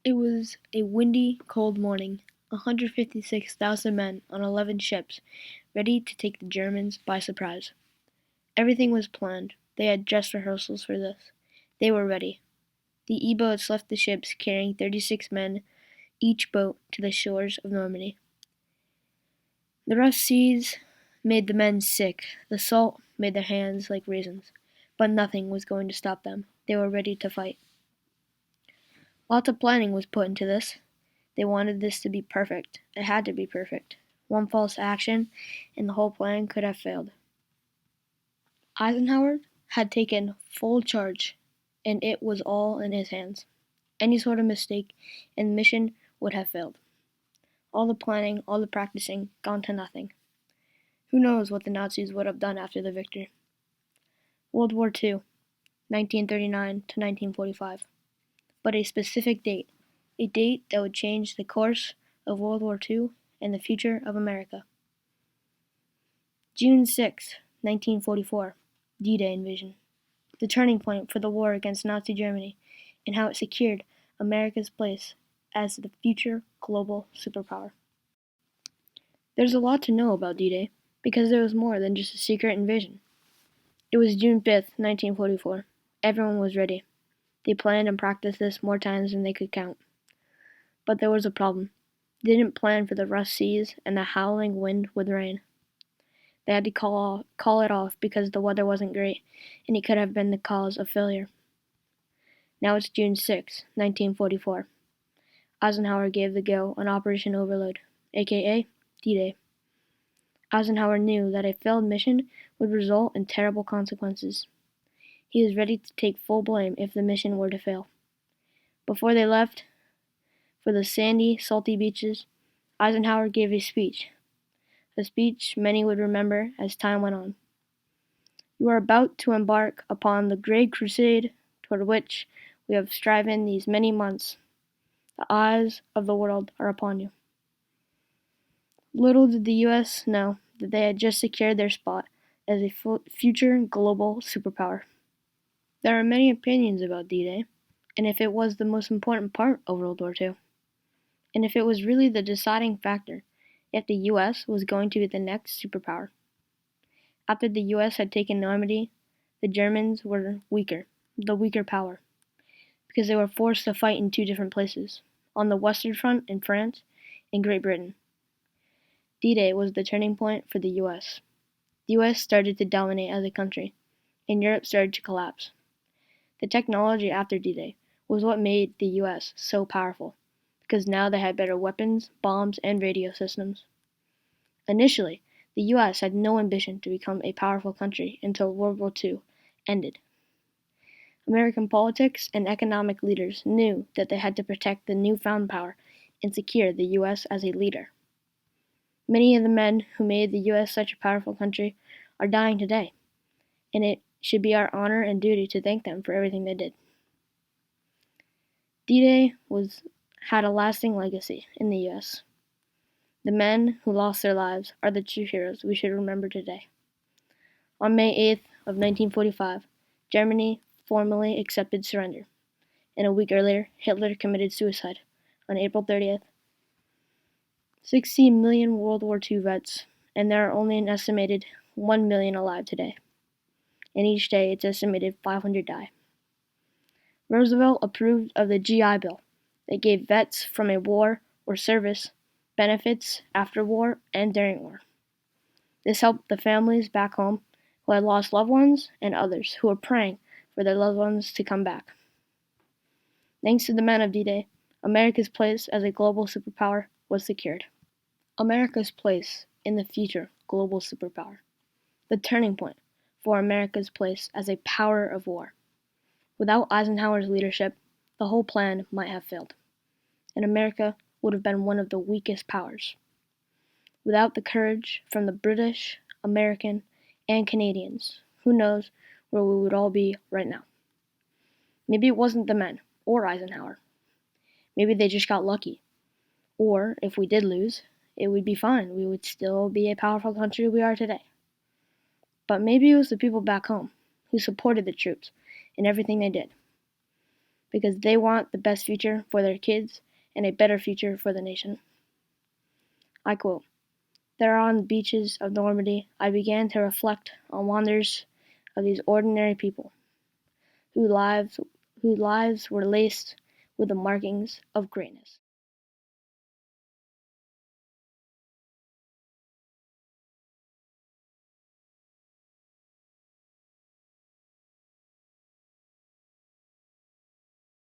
It was a windy, cold morning. 156,000 men on 11 ships, ready to take the Germans by surprise. Everything was planned. They had dress rehearsals for this. They were ready. The E-boats left the ships carrying 36 men each boat to the shores of Normandy. The rough seas made the men sick. The salt made their hands like raisins. But nothing was going to stop them. They were ready to fight. Lots of planning was put into this. They wanted this to be perfect. It had to be perfect. One false action, and the whole plan could have failed. Eisenhower had taken full charge, and it was all in his hands. Any sort of mistake, and the mission would have failed. All the planning, all the practicing, gone to nothing. Who knows what the Nazis would have done after the victory? World War II, 1939 to 1945. But a specific date. A date that would change the course of World War II and the future of America. June 6, 1944, D-Day invasion. The turning point for the war against Nazi Germany and how it secured America's place as the future global superpower. There's a lot to know about D-Day because there was more than just a secret invasion. It was June 5th, 1944. Everyone was ready. They planned and practiced this more times than they could count. But there was a problem. They didn't plan for the rough seas and the howling wind with rain. They had to call it off because the weather wasn't great, and it could have been the cause of failure. Now it's June 6, 1944. Eisenhower gave the go on Operation Overlord, aka D-Day. Eisenhower knew that a failed mission would result in terrible consequences. He was ready to take full blame if the mission were to fail. Before they left for the sandy, salty beaches, Eisenhower gave a speech many would remember as time went on. You are about to embark upon the great crusade toward which we have striven these many months. The eyes of the world are upon you. Little did the U.S. know that they had just secured their spot as a future global superpower. There are many opinions about D-Day, and if it was the most important part of World War II, and if it was really the deciding factor if the U.S. was going to be the next superpower. After the U.S. had taken Normandy, the Germans were the weaker power, because they were forced to fight in two different places, on the Western Front in France and Great Britain. D-Day was the turning point for the U.S. The U.S. started to dominate as a country, and Europe started to collapse. The technology after D-Day was what made the U.S. so powerful, because now they had better weapons, bombs, and radio systems. Initially, the U.S. had no ambition to become a powerful country until World War II ended. American politics and economic leaders knew that they had to protect the newfound power and secure the U.S. as a leader. Many of the men who made the U.S. such a powerful country are dying today, and it should be our honor and duty to thank them for everything they did. D-Day had a lasting legacy in the U.S. The men who lost their lives are the true heroes we should remember today. On May 8th of 1945, Germany formally accepted surrender, and a week earlier, Hitler committed suicide. On April 30th, 60 million World War II vets, and there are only an estimated 1 million alive today. And each day, it's estimated 500 die. Roosevelt approved of the GI Bill that gave vets from a war or service benefits after war and during war. This helped the families back home who had lost loved ones and others who were praying for their loved ones to come back. Thanks to the men of D-Day, America's place as a global superpower was secured. America's place in the future global superpower. The turning point for America's place as a power of war. Without Eisenhower's leadership, the whole plan might have failed, and America would have been one of the weakest powers. Without the courage from the British, American, and Canadians, who knows where we would all be right now. Maybe it wasn't the men, or Eisenhower. Maybe they just got lucky. Or, if we did lose, it would be fine. We would still be a powerful country we are today. But maybe it was the people back home who supported the troops in everything they did. because they want the best future for their kids and a better future for the nation. I quote, "There on the beaches of Normandy, I began to reflect on wonders of these ordinary people, whose lives were laced with the markings of greatness."